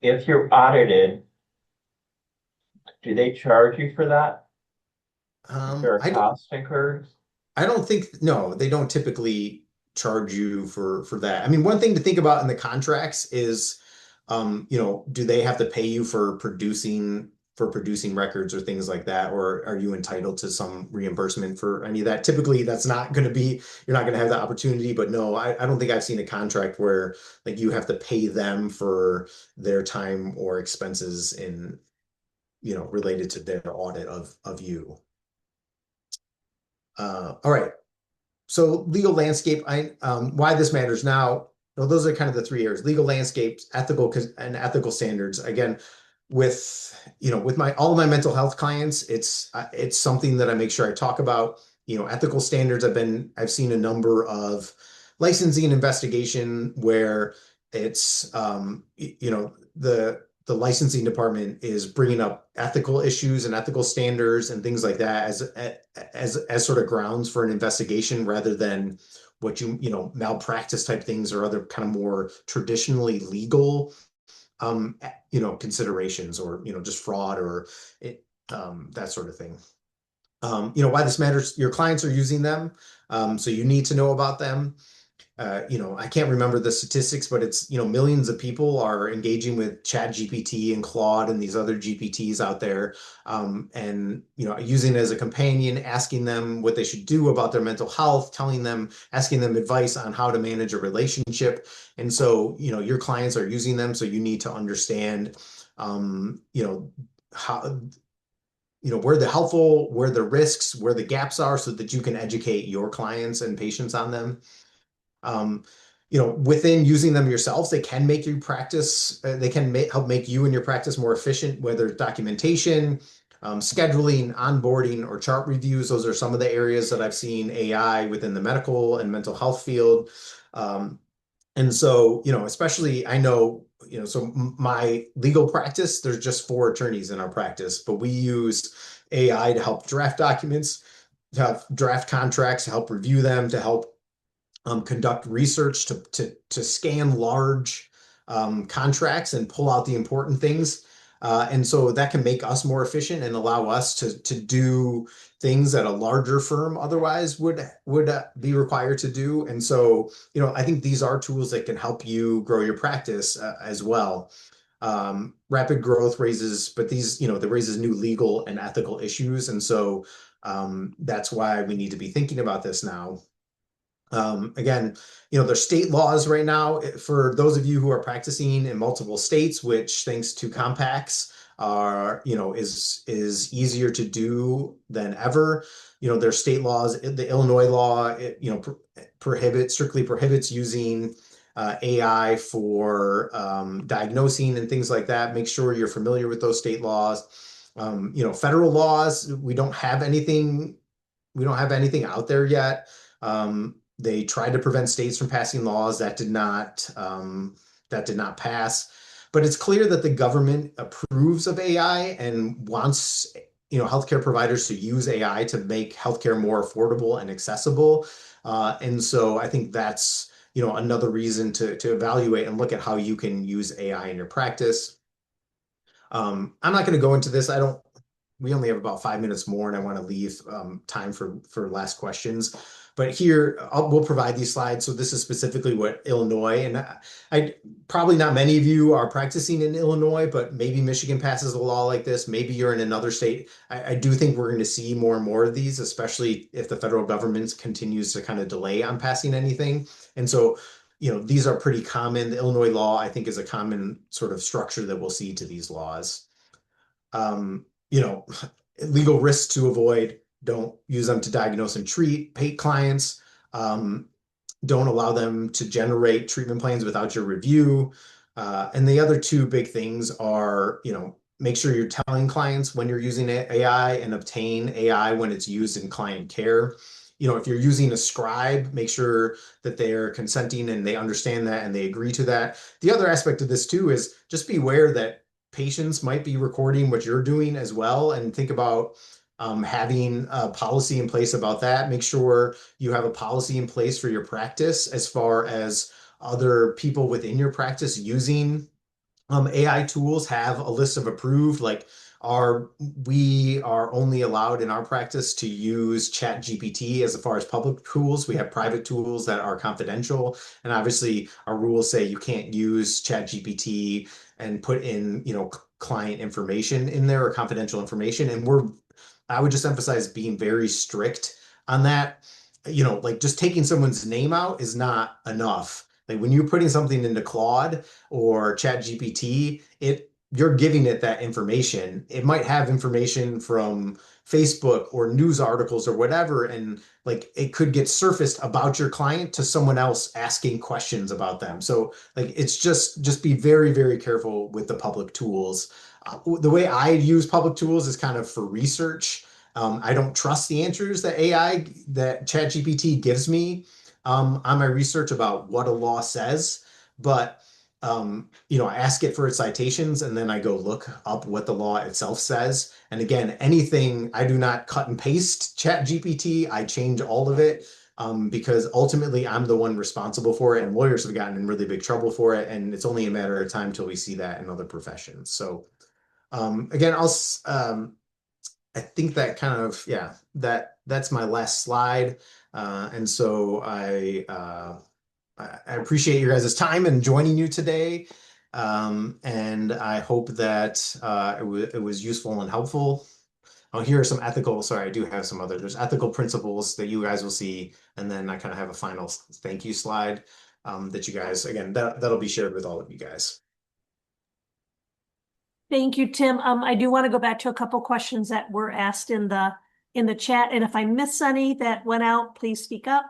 if you're audited, do they charge you for that? Is there a cost incurred? I don't think, no, they don't typically charge you for that. I mean, one thing to think about in the contracts is, do they have to pay you for producing records or things like that, or are you entitled to some reimbursement for any of that? Typically, that's not going to be, you're not going to have that opportunity. But no, I don't think I've seen a contract where like you have to pay them for their time or expenses in, related to their audit of you. All right. So legal landscape, why this matters now. Well, those are kind of the three areas: legal landscapes, ethical standards. Again, with all of my mental health clients, it's something that I make sure I talk about. Ethical standards. I've seen a number of licensing and investigation where it's the licensing department is bringing up ethical issues and ethical standards and things like that as sort of grounds for an investigation, rather than what malpractice type things or other kind of more traditionally legal considerations, or just fraud or that sort of thing. Why this matters: your clients are using them, so you need to know about them. I can't remember the statistics, but it's, millions of people are engaging with ChatGPT and Claude and these other GPTs out there, and, using it as a companion, asking them what they should do about their mental health, asking them advice on how to manage a relationship. And so, your clients are using them, so you need to understand, how where the helpful, where the risks, where the gaps are, so that you can educate your clients and patients on them. Within using them yourselves, they can make you practice, they can help make you and your practice more efficient, whether it's documentation, scheduling, onboarding, or chart reviews. Those are some of the areas that I've seen AI within the medical and mental health field. And so, especially I know, so my legal practice, there's just 4 attorneys in our practice, but we use AI to help draft documents, to help draft contracts, to help review them, to help conduct research, to scan large contracts and pull out the important things. And so that can make us more efficient and allow us to do things that a larger firm otherwise would be required to do. And so, I think these are tools that can help you grow your practice as well. Rapid growth raises, but that raises new legal and ethical issues. And so that's why we need to be thinking about this now. Again, there's state laws right now for those of you who are practicing in multiple states, which thanks to compacts is easier to do than ever. There's state laws. The Illinois law, strictly prohibits using AI for diagnosing and things like that. Make sure you're familiar with those state laws. Federal laws, we don't have anything out there yet. They tried to prevent states from passing laws that did not pass. But it's clear that the government approves of AI and wants healthcare providers to use AI to make healthcare more affordable and accessible. And so I think that's another reason to evaluate and look at how you can use AI in your practice. I'm not going to go into this. We only have about 5 minutes more, and I want to leave time for last questions. But here, we'll provide these slides. So this is specifically what Illinois, and I probably not many of you are practicing in Illinois, but maybe Michigan passes a law like this. Maybe you're in another state. I do think we're going to see more and more of these, especially if the federal government continues to kind of delay on passing anything. And so, these are pretty common. The Illinois law, I think, is a common sort of structure that we'll see to these laws. Legal risks to avoid: don't use them to diagnose and treat clients. Don't allow them to generate treatment plans without your review. And the other 2 big things are, make sure you're telling clients when you're using AI, and obtain AI when it's used in client care. If you're using a scribe, make sure that they're consenting and they understand that and they agree to that. The other aspect of this too is just be aware that patients might be recording what you're doing as well, and think about having a policy in place about that. Make sure you have a policy in place for your practice as far as other people within your practice using AI tools. Have a list of approved, like we are only allowed in our practice to use ChatGPT as far as public tools. We have private tools that are confidential, and obviously our rules say you can't use ChatGPT and put in client information in there or confidential information. And I would just emphasize being very strict on that. Like just taking someone's name out is not enough. Like when you're putting something into Claude or ChatGPT, you're giving it that information. It might have information from Facebook or news articles or whatever, and like it could get surfaced about your client to someone else asking questions about them. So like it's just be very, very careful with the public tools. The way I use public tools is kind of for research. I don't trust the answers that ChatGPT gives me on my research about what a law says, but I ask it for its citations, and then I go look up what the law itself says. And again, anything, I do not cut and paste ChatGPT. I change all of it because ultimately I'm the one responsible for it, and lawyers have gotten in really big trouble for it. And it's only a matter of time till we see that in other professions. So again, I think that kind of, that's my last slide. And so I appreciate your guys' time and joining you today. And I hope that it was useful and helpful. Here are some sorry, I do have some there's ethical principles that you guys will see. And then I kind of have a final thank you slide that you guys, again, that'll be shared with all of you guys. Thank you, Tim. I do want to go back to a couple questions that were asked in the chat, and if I miss any that went out, please speak up.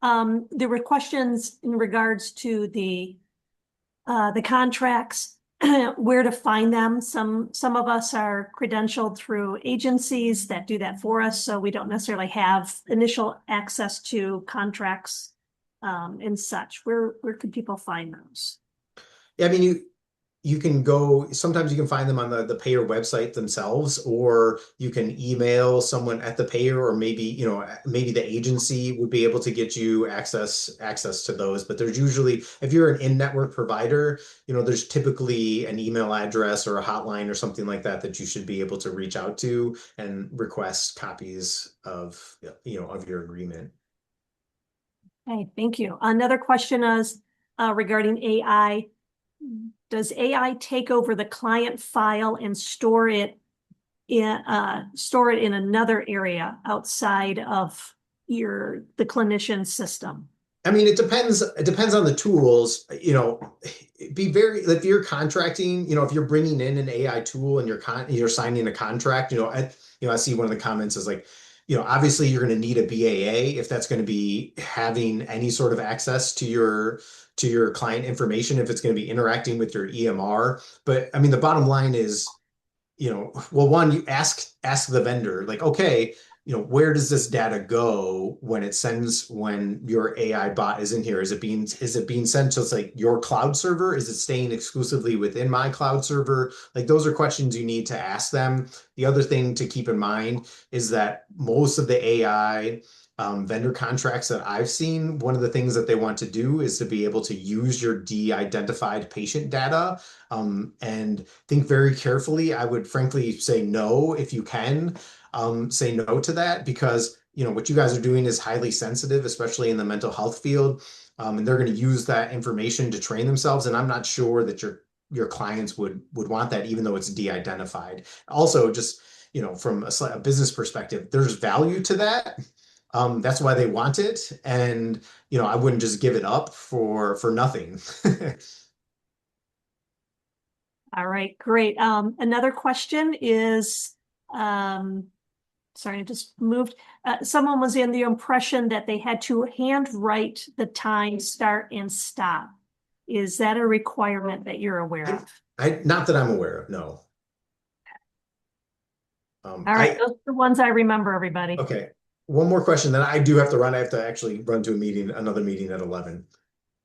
There were questions in regards to the contracts, where to find them. Some of us are credentialed through agencies that do that for us, so we don't necessarily have initial access to contracts and such. Where could people find those? Yeah, I mean, you can go, sometimes you can find them on the payer website themselves, or you can email someone at the payer, or maybe, maybe the agency would be able to get you access to those. But there's usually, if you're an in-network provider, there's typically an email address or a hotline or something like that that you should be able to reach out to and request copies of, of your agreement. Okay, thank you. Another question is regarding AI. Does AI take over the client file and store it in another area outside of the clinician's system? I mean, it depends. It depends on the tools. If you're contracting, if you're bringing in an AI tool and you're signing a contract, I see one of the comments is like, obviously you're going to need a BAA if that's going to be having any sort of access to your client information, if it's going to be interacting with your EMR. But I mean, the bottom line is, well, one, you ask the vendor, like, okay, where does this data go when your AI bot is in here? Is it being sent to like your cloud server? Is it staying exclusively within my cloud server? Like, those are questions you need to ask them. The other thing to keep in mind is that most of the AI vendor contracts that I've seen, one of the things that they want to do is to be able to use your de-identified patient data, and think very carefully. I would frankly say no if you can. Say no to that, because what you guys are doing is highly sensitive, especially in the mental health field, and they're going to use that information to train themselves. And I'm not sure that your clients would want that, even though it's de-identified. Also, just from a business perspective, there's value to that. That's why they want it, and I wouldn't just give it up for nothing. All right, great. Another question is, sorry, I just moved. Someone was in the impression that they had to handwrite the time start and stop. Is that a requirement that you're aware of? Not that I'm aware of, no. All right, those are the ones I remember, everybody. Okay. One more question, then I do have to run. I have to actually run to another meeting at 11.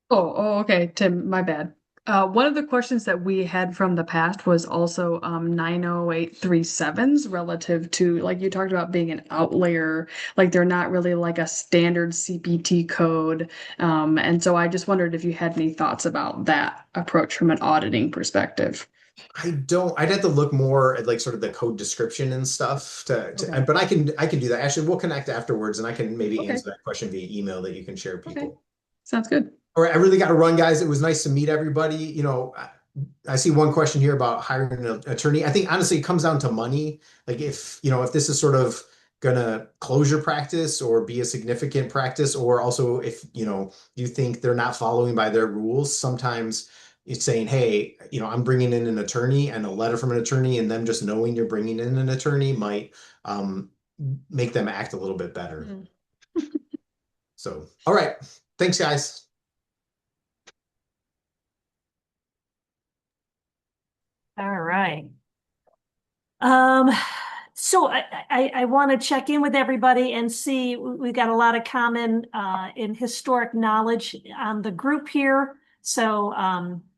Oh, okay, Tim, my bad. One of the questions that we had from the past was also 90837s relative to, like you talked about being an outlier, like they're not really like a standard CPT code. And so I just wondered if you had any thoughts about that approach from an auditing perspective. I don't. I'd have to look more at like sort of the code description and stuff but I can do that. Actually, we'll connect afterwards, and I can maybe answer that question via email that you can share people. Okay. Sounds good. All right, I really got to run, guys. It was nice to meet everybody. I see one question here about hiring an attorney. I think honestly, it comes down to money. Like if this is sort of gonna close your practice or be a significant practice, or also if you think they're not following by their rules, sometimes it's saying, hey, I'm bringing in an attorney, and a letter from an attorney, and them just knowing you're bringing in an attorney might make them act a little bit better. So, all right. Thanks, guys. All right. So I want to check in with everybody and see, we've got a lot of common in historic knowledge on the group here. So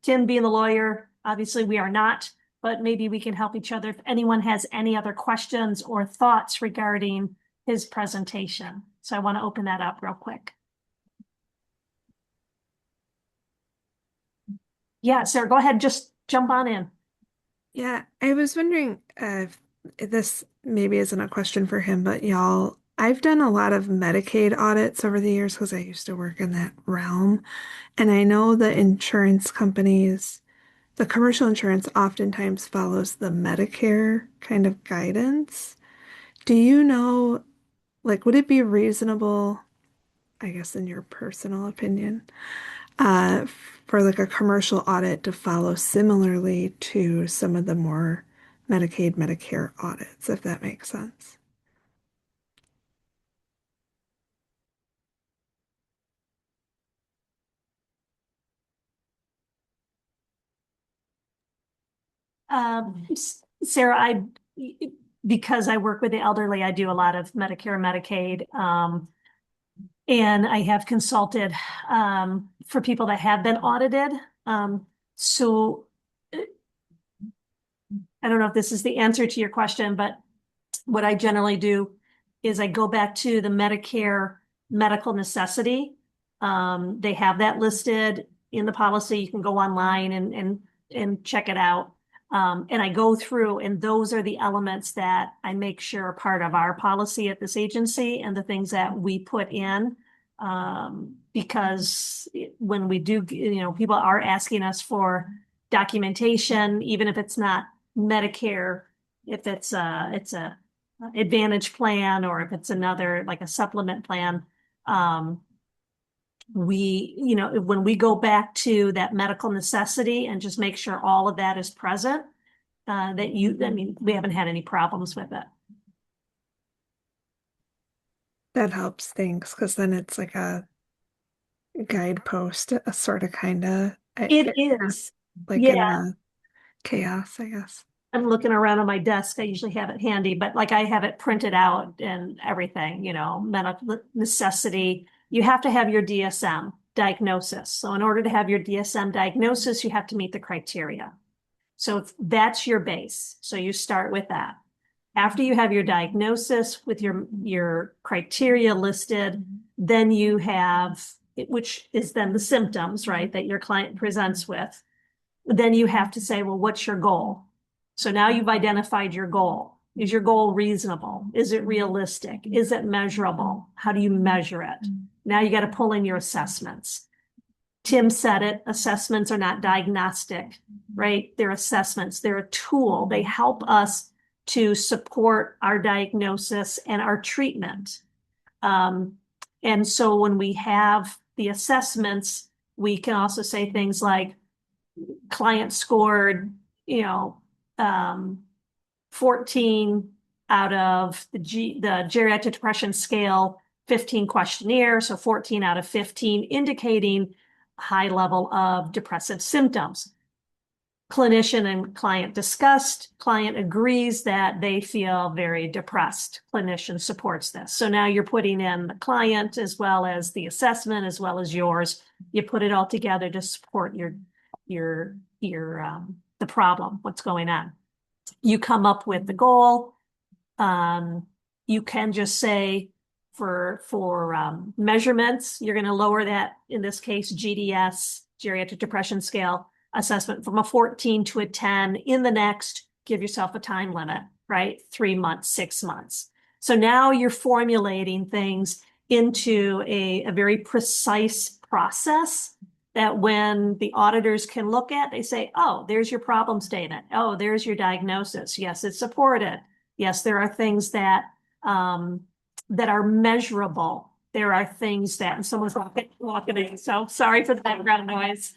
Tim being the lawyer, obviously we are not, but maybe we can help each other if anyone has any other questions or thoughts regarding his presentation. So I want to open that up real quick. Yeah, Sarah, go ahead, just jump on in. Yeah, I was wondering if this maybe isn't a question for him, but y'all, I've done a lot of Medicaid audits over the years because I used to work in that realm. And I know the insurance companies, the commercial insurance oftentimes follows the Medicare kind of guidance. Do you know, like, would it be reasonable, I guess, in your personal opinion, uh, for like a commercial audit to follow similarly to some of the more Medicaid, Medicare audits, if that makes sense. Sarah, because I work with the elderly, I do a lot of Medicare, Medicaid, and I have consulted for people that have been audited. So I don't know if this is the answer to your question, but what I generally do is I go back to the Medicare medical necessity. They have that listed in the policy. You can go online and check it out. And I go through, and those are the elements that I make sure are part of our policy at this agency and the things that we put in. Because when we do, people are asking us for documentation, even if it's not Medicare, if it's a Advantage plan, or if it's another, like a supplement plan. When we go back to that medical necessity and just make sure all of that is present, we haven't had any problems with it. That helps things, because then it's like a guidepost, a sort of kind of. It is. Like Yeah. in the chaos, I guess. I'm looking around on my desk. I usually have it handy, but like I have it printed out and everything, medical necessity. You have to have your DSM diagnosis. So in order to have your DSM diagnosis, you have to meet the criteria. So that's your base. So you start with that. After you have your diagnosis with your criteria listed, then you have, which is then the symptoms, right, that your client presents with. Then you have to say, well, what's your goal? So now you've identified your goal. Is your goal reasonable? Is it realistic? Is it measurable? How do you measure it? Now you got to pull in your assessments. Tim said it, assessments are not diagnostic, right? They're assessments. They're a tool. They help us to support our diagnosis and our treatment. And so when we have the assessments, we can also say things like, client scored, 14 out of the geriatric depression scale 15 questionnaire, so 14 out of 15, indicating high level of depressive symptoms. Clinician and client discussed, client agrees that they feel very depressed. Clinician supports this. So now you're putting in the client as well as the assessment as well as yours. You put it all together to support the problem, what's going on. You come up with the goal. You can just say for measurements, you're going to lower that, in this case, GDS, geriatric depression scale assessment, from a 14 to a 10. In the next, give yourself a time limit, right? 3 months, 6 months. So now you're formulating things into a very precise process that when the auditors can look at, they say, oh, there's your problem statement. Oh, there's your diagnosis. Yes, it's supported. Yes, there are things that are measurable. There are things that, and someone's walking in, so sorry for the background noise.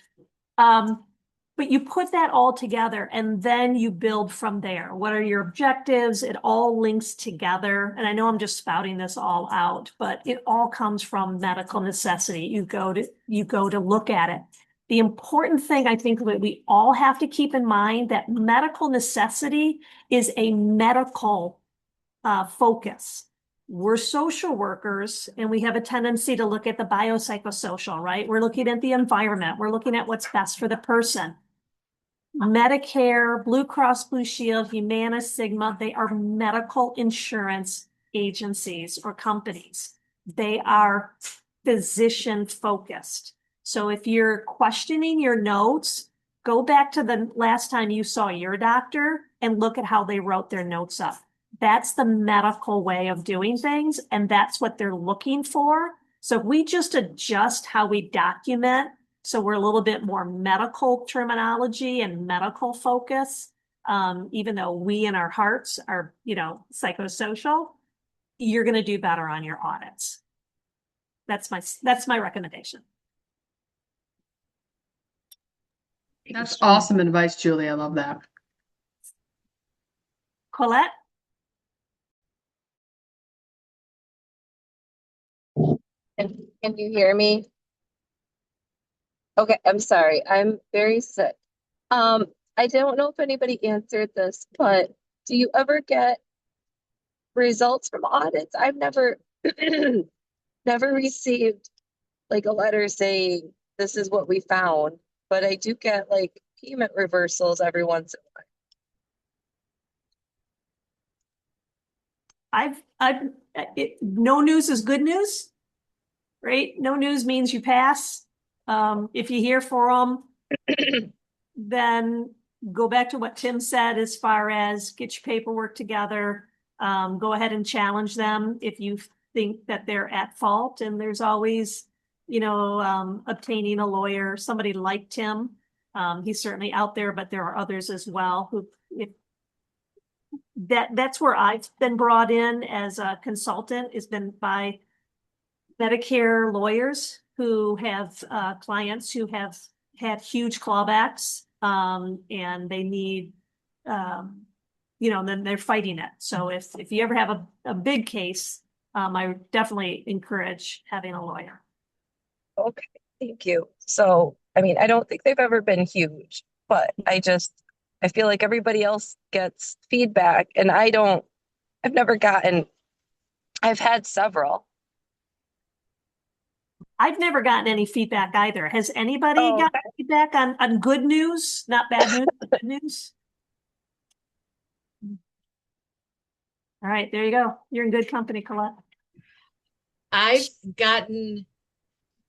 But you put that all together and then you build from there. What are your objectives? It all links together. And I know I'm just spouting this all out, but it all comes from medical necessity. You go to look at it. The important thing I think that we all have to keep in mind, that medical necessity is a medical focus. We're social workers and we have a tendency to look at the biopsychosocial, right? We're looking at the environment. We're looking at what's best for the person. Medicare, Blue Cross Blue Shield, Humana, Sigma, they are medical insurance agencies or companies. They are physician focused. So if you're questioning your notes, go back to the last time you saw your doctor and look at how they wrote their notes up. That's the medical way of doing things, and that's what they're looking for. So if we just adjust how we document, so we're a little bit more medical terminology and medical focus, even though we in our hearts are, psychosocial, you're going to do better on your audits. That's my recommendation. That's awesome advice, Julie. I love that. Colette? Can you hear me? Okay, I'm sorry. I'm very sick. I don't know if anybody answered this, but do you ever get results from audits? I've never never received like a letter saying this is what we found, but I do get like payment reversals every once in a while. No news is good news, right? No news means you pass. If you hear from them, then go back to what Tim said as far as get your paperwork together. Go ahead and challenge them if you think that they're at fault. And there's always, obtaining a lawyer, somebody like Tim. He's certainly out there, but there are others as well who, that's where I've been brought in as a consultant, has been by Medicare lawyers who have clients who have had huge clawbacks, and they need, then they're fighting it. So if you ever have a big case, I definitely encourage having a lawyer. Okay, thank you. So, I mean, I don't think they've ever been huge, but I feel like everybody else gets feedback and I've never gotten, I've had several. I've never gotten any feedback either. Has anybody gotten feedback on good news? Not bad news, but good news? All right, there you go. You're in good company, Colette. I've gotten,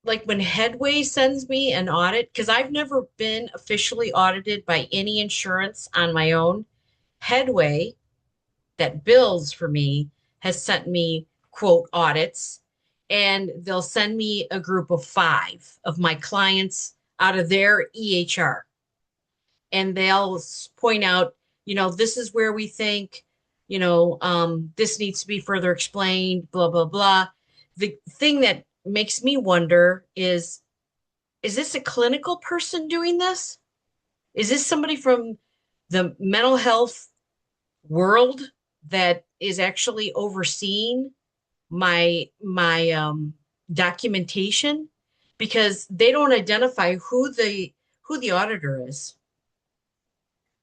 like when Headway sends me an audit, because I've never been officially audited by any insurance on my own. Headway, that bills for me, has sent me quote audits, and they'll send me a group of 5 of my clients out of their EHR. And they'll point out, this is where we think, this needs to be further explained, blah, blah, blah. The thing that makes me wonder is this a clinical person doing this? Is this somebody from the mental health world that is actually overseeing my documentation? Because they don't identify who the auditor is.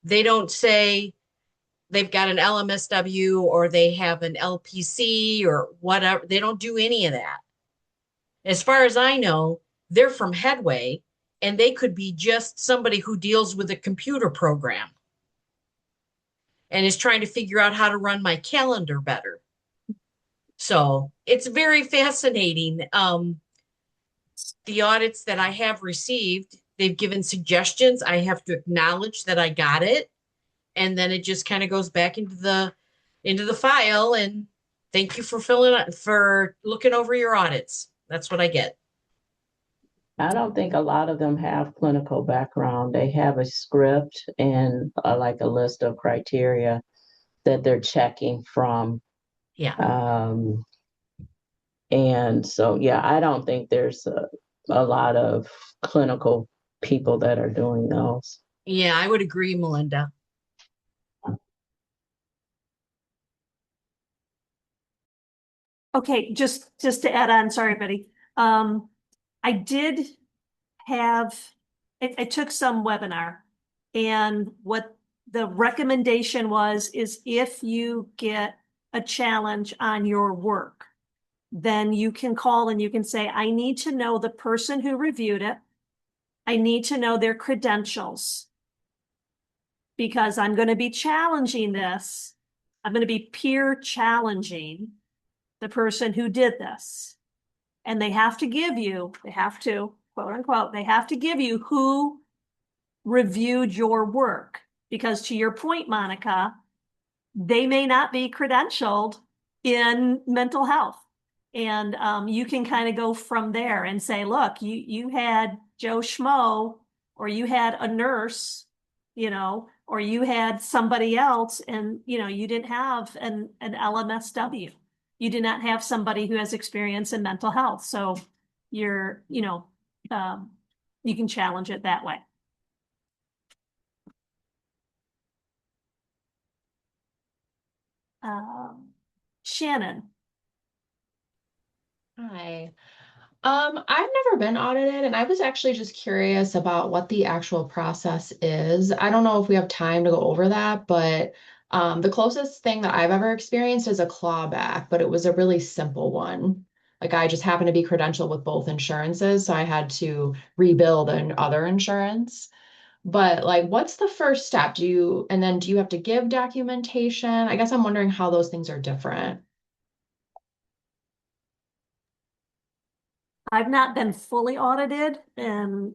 They don't say they've got an LMSW or they have an LPC or whatever. They don't do any of that. As far as I know, they're from Headway, and they could be just somebody who deals with a computer program and is trying to figure out how to run my calendar better. So it's very fascinating. The audits that I have received, they've given suggestions. I have to acknowledge that I got it. And then it just kind of goes back into the file. And thank you for looking over your audits. That's what I get. I don't think a lot of them have clinical background. They have a script and like a list of criteria that they're checking from. Yeah. And so, yeah, I don't think there's a lot of clinical people that are doing those. Yeah, I would agree, Melinda. Okay, just to add on, sorry, Betty. I did have, I took some webinar, and what the recommendation is if you get a challenge on your work, then you can call and you can say, I need to know the person who reviewed it. I need to know their credentials because I'm going to be challenging this. I'm going to be peer challenging the person who did this. And they have to quote unquote, they have to give you who reviewed your work. Because to your point, Monica, they may not be credentialed in mental health. And you can kind of go from there and say, look, you had Joe Schmo, or you had a nurse, or you had somebody else, and you didn't have an LMSW. You did not have somebody who has experience in mental health. So you can challenge it that way. Shannon. Hi. I've never been audited, and I was actually just curious about what the actual process is. I don't know if we have time to go over that, but the closest thing that I've ever experienced is a clawback, but it was a really simple one. Like I just happened to be credentialed with both insurances, so I had to rebuild an other insurance. But like, what's the first step? And then do you have to give documentation? I guess I'm wondering how those things are different. I've not been fully audited, and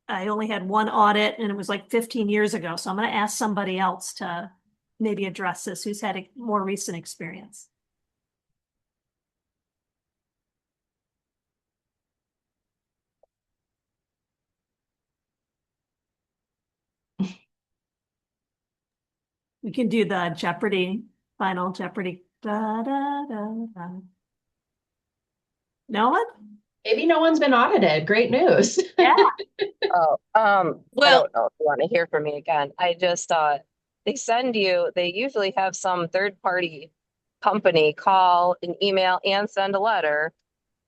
I only had one audit, and it was like 15 years ago. So I'm going to ask somebody else to maybe address this who's had a more recent experience. We can do the Jeopardy, final Jeopardy. Da, da, da, da. No one? Maybe no one's been audited. Great news. Yeah. I Well, don't know if you want to hear from me again. I just they usually have some third party company call an email and send a letter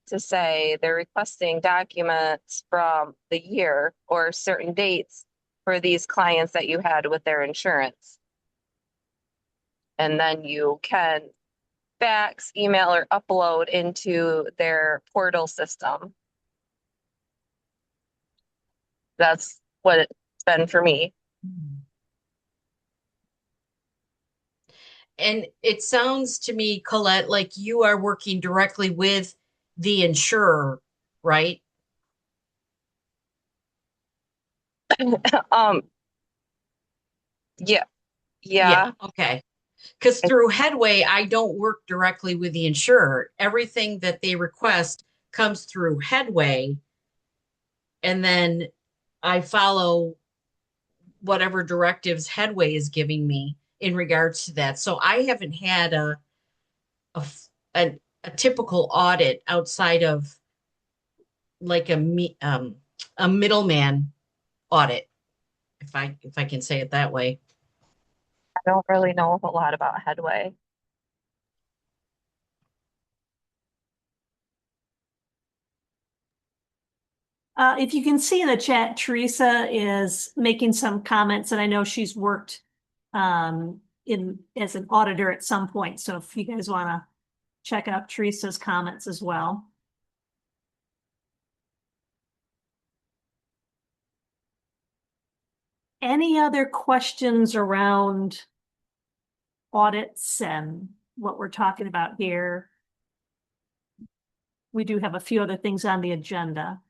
to say they're requesting documents from the year or certain dates for these clients that you had with their insurance. And then you can fax, email, or upload into their portal system. That's what it's been for me. and it sounds to me, Colette, like you are working directly with the insurer, right? Um, yeah, yeah. Okay. Because through Headway, I don't work directly with the insurer. Everything that they request comes through Headway, and then I follow whatever directives Headway is giving me in regards to that. So I haven't had a, a, a typical audit outside of like a middleman audit, if I can say it that way. I don't really know a lot about Headway. If you can see in the chat, Teresa is making some comments, and I know she's worked in as an auditor at some point. So if you guys want to check out Teresa's comments as well. Any other questions around audits and what we're talking about here? We do have a few other things on the agenda.